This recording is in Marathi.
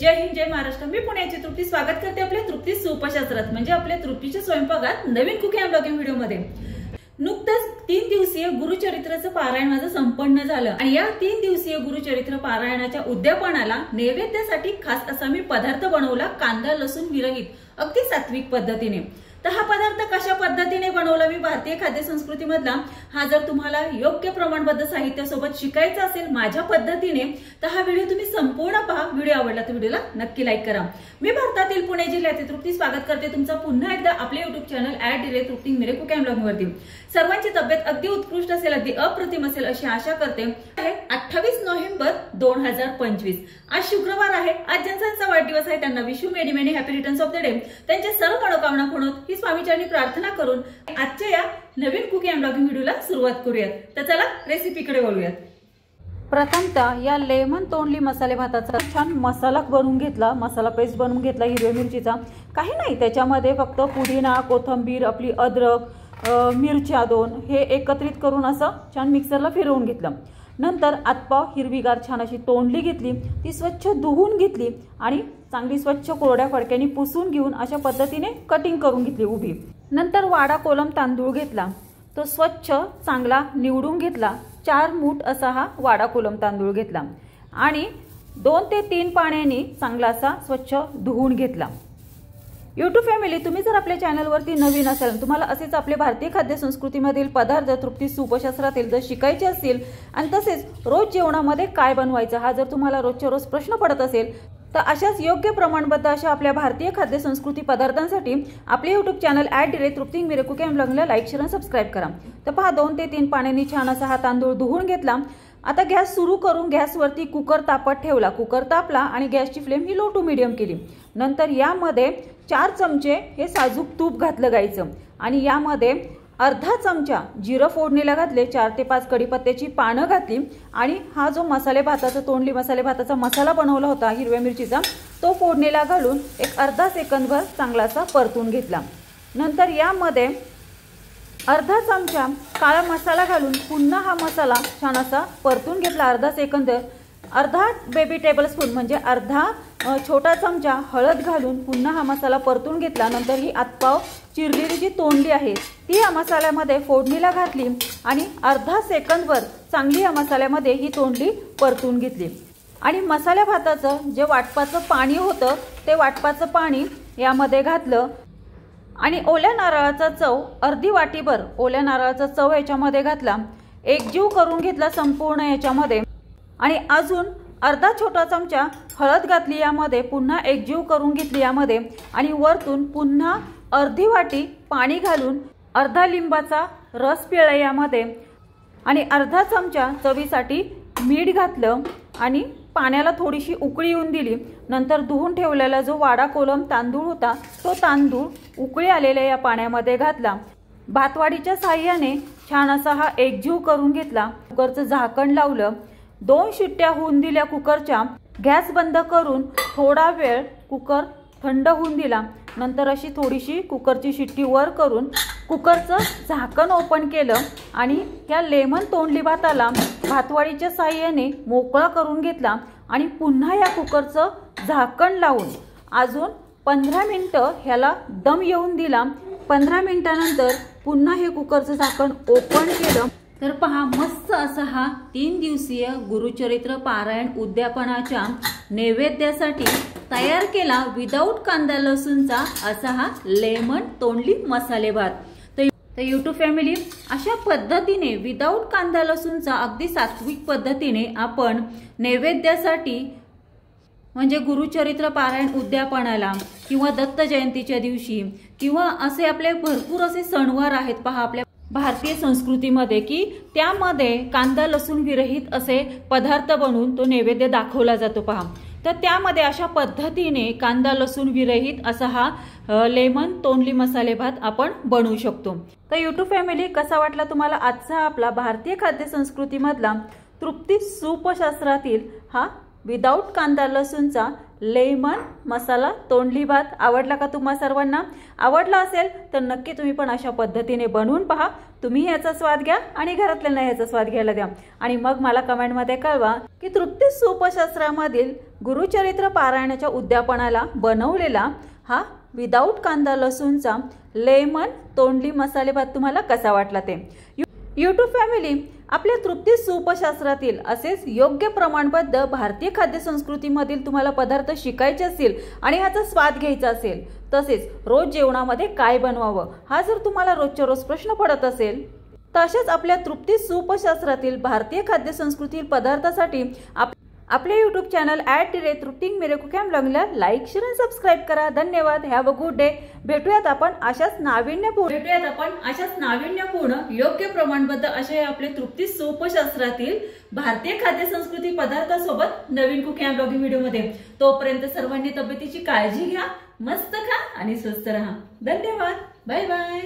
जय हिंद जय महाराष्ट्र। मी पुण्याची तृप्ती स्वागत करते आपल्या तृप्ती सूपशास्त्रात म्हणजे आपल्या तृप्तीच्या स्वयंपाकात नवीन कुकिंग ब्लॉगिंग व्हिडिओ मध्ये। नुकतंच 3 दिवसीय गुरुचरित्राचं पारायण माझं संपन्न झालं आणि या 3 दिवसीय गुरुचरित्र पारायणाच्या उद्यापनाला नैवेद्यासाठी खास असा मी पदार्थ बनवला, कांदा लसूण विरहित अगदी सात्विक पद्धतीने। तर हा पदार्थ कशा पद्धतीने बनवला मी भारतीय खाद्य संस्कृती मधला हा जर तुम्हाला योग्य प्रमाणबद्ध साहित्यासोबत शिकायचा असेल माझ्या पद्धतीने तर हा व्हिडिओ तुम्ही संपूर्ण पहा। व्हिडिओ आवडला तर व्हिडिओला नक्की लाईक करा। मी भारतातील पुणे जिल्ह्यातील तृप्ती स्वागत करते तुमचा पुन्हा एकदा आपले युट्यूब चॅनल @तृप्ती मेरे कुकिंग ब्लॉग वरती। सर्वांची तब्येत अगदी उत्कृष्ट असेल, अगदी अप्रतिम असेल अशी आशा करते। 28 नोव्हेंबर 2025 आज शुक्रवार आहे। आज ज्यांचा वाढदिवस आहे त्यांना wish you many many happy returns of the day. त्यांच्या सर्व मनोकामना पूर्ण ही स्वामीचरणी प्रार्थना करून आजच्या या नवीन कुकिंग ब्लॉगिंग व्हिडिओला सुरुवात करूयात। तर चला रेसिपीकडे वळूयात। प्रथमतः या लेमन तोंडली मसाले भाताचा छान मसाला बनवून घेतला, मसाला पेस्ट बनवून घेतला हिरव्या मिरचीचा। काही नाही, त्याच्यामध्ये फक्त पुदिना, कोथिंबीर, आपली अद्रक, मिरच्या 2 हे एकत्रित करून असं छान मिक्सरला फिरवून घेतलं। नंतर आतपाव हिरवीगार छान अशी तोंडली घेतली, ती स्वच्छ धुवून घेतली आणि चांगली स्वच्छ कोरड्या फडक्याने पुसून घेऊन अशा पद्धतीने कटिंग करून घेतली उभी। नंतर वाडा कोलम तांदूळ घेतला, तो स्वच्छ चांगला निवडून घेतला। 4 मूठ असा हा वाडा कोलम तांदूळ घेतला आणि 2 ते 3 पाण्याने चांगला असा स्वच्छ धुवून घेतला। यूट्यूब फॅमिली, तुम्ही जर आपल्या चॅनलवरती नवीन असाल, तुम्हाला असेच आपले भारतीय खाद्य संस्कृतीमधील पदार्थ तृप्ती सूपशास्त्रातील जर शिकायचे असतील आणि तसेच रोज जेवणामध्ये काय बनवायचं हा जर तुम्हाला रोजच्या रोज प्रश्न पडत असेल तर अशाच योग्य प्रमाणबद्ध अशा आपल्या भारतीय खाद्य संस्कृती पदार्थांसाठी आपले यूट्यूब चॅनल @तृप्ती मेरे कुकिंग ब्लॉगला लाईक शेअर आणि सबस्क्राईब करा। तर पहा 2 ते 3 पाण्याने छान असा हा तांदूळ धुवून घेतला। आता गॅस सुरू करून गॅसवरती कुकर तापत ठेवला। कुकर तापला आणि गॅसची फ्लेम ही लो टू मीडियम केली। नंतर यामध्ये 4 चमचे हे साजूक तूप घातलं गायचं आणि यामध्ये अर्धा चमचा जिरं फोडणीला घातले, 4 ते 5 कढीपत्त्याची पानं घातली आणि हा जो मसाले भाताचा तोंडली मसाले भाताचा मसाला बनवला होता हिरव्या मिरचीचा तो फोडणीला घालून एक अर्धा सेकंदभर चांगलासा परतून घेतला। नंतर यामध्ये अर्धा चमचा काळा मसाला घालून पुन्हा हा मसाला छान असा परतून घेतला अर्धा सेकंद। अर्धा बेबी टेबलस्पून म्हणजे अर्धा छोटा चमचा हळद घालून पुन्हा हा मसाला परतून घेतला। नंतर ही आतपाव चिरलेली जी तोंडली आहे ती या मसाल्यामध्ये फोडणीला घातली आणि अर्धा सेकंदवर चांगली या मसाल्यामध्ये ही तोंडली परतून घेतली आणि मसाल्या भाताचं जे वाटपाचं पाणी होतं ते वाटपाचं पाणी यामध्ये घातलं आणि ओल्या नारळाचा चव अर्धी वाटीभर ओल्या नारळाचा चव याच्यामध्ये घातला, एकजीव करून घेतला संपूर्ण याच्यामध्ये आणि अजून अर्धा छोटा चमचा हळद घातली यामध्ये, पुन्हा एकजीव करून घेतली यामध्ये आणि वरतून पुन्हा अर्धी वाटी पाणी घालून अर्धा लिंबाचा रस पिळला यामध्ये आणि अर्धा चमचा चवीसाठी मीठ घातलं आणि पाण्याला थोडीशी उकळी येऊन दिली। नंतर धुवून ठेवलेला जो वाडा कोलम तांदूळ होता तो तांदूळ उकळी आलेल्या या पाण्यामध्ये घातला। भातवाडीच्या साहाय्याने छान असा हा एकजीव करून घेतला। कुकरचं झाकण लावलं, 2 शिट्ट्या होऊन दिल्या कुकरच्या। गॅस बंद करून थोडा वेळ कुकर थंड होऊन दिला। नंतर अशी थोडीशी कुकरची शिट्टी वर करून कुकरचं झाकण ओपन केलं आणि या लेमन तोंडली भाताला भातवाडीच्या साहाय्याने मोकळा करून घेतला आणि पुन्हा या कुकरचं झाकण लावून अजून 15 मिनिटं ह्याला दम येऊन दिला। 15 मिनिटानंतर पुन्हा हे कुकरचं झाकण ओपन केलं तर पहा मस्त असा हा 3 दिवसीय गुरुचरित्र पारायण उद्यापनाच्या नैवेद्यासाठी तयार केला विदाऊट कांदा लसूणचा असा हा लेमन तोंडली मसाले भात। तर यूट्यूब फॅमिली, अशा पद्धतीने विदाऊट कांदा लसूणचा अगदी सात्विक पद्धतीने आपण नैवेद्यासाठी म्हणजे गुरुचरित्र पारायण उद्यापनाला किंवा दत्त जयंतीच्या दिवशी किंवा असे आपले भरपूर असे सणवार आहेत पहा आपल्या भारतीय संस्कृतीमध्ये की त्यामध्ये कांदा लसूण विरहित असे पदार्थ बनवून तो नैवेद्य दाखवला जातो पहा। तर त्यामध्ये अशा पद्धतीने कांदा लसूण विरहित असा हा लेमन तोंडली मसाले भात आपण बनवू शकतो। तर यूट्यूब फॅमिली, कसा वाटला तुम्हाला आजचा आपला भारतीय खाद्य संस्कृतीमधला तृप्ती सूपशास्त्रातील हा विदाऊट कांदा लसूणचा लेमन मसाला तोंडली भात आवडला का तुम्हा सर्वांना? आवडला असेल तर नक्की तुम्ही पण अशा पद्धतीने बनवून पहा. तुम्ही याचा स्वाद घ्या आणि घरातल्यांना याचा स्वाद घ्यायला द्या आणि मग मला कमेंटमध्ये कळवा की तृप्ती सूपशास्त्रामधील गुरुचरित्र पारायणाच्या उद्यापनाला बनवलेला हा विदाऊट कांदा लसूणचा लेमन तोंडली मसाले भात तुम्हाला कसा वाटला ते. यूट्यूब फॅमिली, आपल्या तृप्ती सूपशास्त्रातील असेच योग्य प्रमाणबद्ध भारतीय खाद्य संस्कृतीमधील तुम्हाला पदार्थ शिकायचे असतील आणि ह्याचा स्वाद घ्यायचा असेल, तसेच रोज जेवणामध्ये काय बनवावं हा जर तुम्हाला रोजच्या रोज प्रश्न पडत असेल, तर अशाच आपल्या तृप्ती सूपशास्त्रातील भारतीय खाद्य संस्कृती पदार्थासाठी आपल्या यूट्यूब चॅनल @तृप्ती मेरे कुकिंग ब्लॉगला लाईक, शेअर आणि सबस्क्राईब करा. धन्यवाद. Have a good day. भेटूयात आपण अशाच नाविन्यपूर्ण योग्य प्रमाणबद्ध असे आपले तृप्ती सूपशास्त्रातील भारतीय खाद्य संस्कृती पदार्थासोबत नवीन कुकिंग ब्लॉगिंग व्हिडिओमध्ये. तोपर्यंत सर्वांनी तब्येतीची काळजी घ्या, मस्त खा आणि स्वस्थ रहा. धन्यवाद. Bye bye.